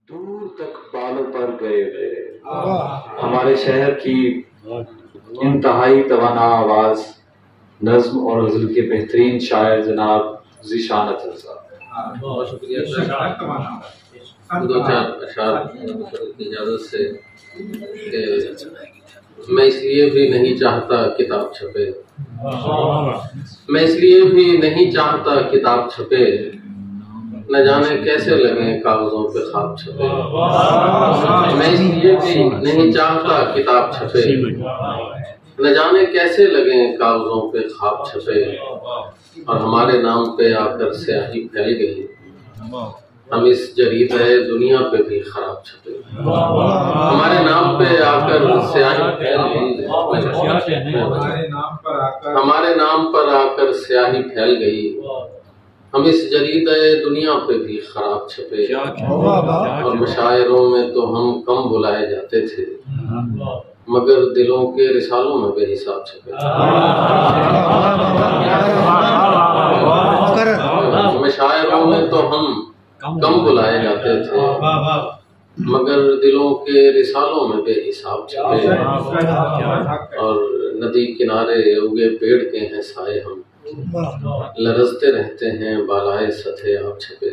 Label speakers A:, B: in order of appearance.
A: دور تک بالوں پر گئے میرے ہمارے شہر کی انتہائی توانا آواز نظم اور غزل کے بہترین شاعر جناب ذیشان اطہر صاحب۔
B: بہت شکریہ سر۔ دو چار اشعار کی اجازت سے کہ میں اس لیے بھی نہیں چاہتا کتاب چھپے، میں اس لیے بھی نہیں چاہتا کتاب چھپے، نہ جانے کیسے لگیں کاغذوں پہ خواب چھپے۔ میں اس لیے بھی نہیں چاہتا کتاب چھپے، نہ جانے کیسے لگیں کاغذوں پہ خواب چھپے، اور ہمارے نام پہ آ کر سیاہی پھیل گئی، ہم اس جریدہ دنیا پہ بھی خراب چھپے۔ ہمارے نام پہ آ کر سیاہی پھیل گئی، ہمارے نام پر آ کر سیاہی پھیل گئی، ہم اس جریدہ دنیا پہ بھی خراب چھپے، اور مشاعروں میں تو ہم کم بلائے جاتے تھے، مگر دلوں کے رسالوں میں بے حساب چھپے۔ مشاعروں میں تو ہم کم بلائے جاتے تھے، مگر دلوں کے رسالوں میں بے حساب چھپے، اور ندی کنارے اگے پیڑ کے ہیں سائے ہم، لرزتے رہتے ہیں بالائے سطح آب چھپے۔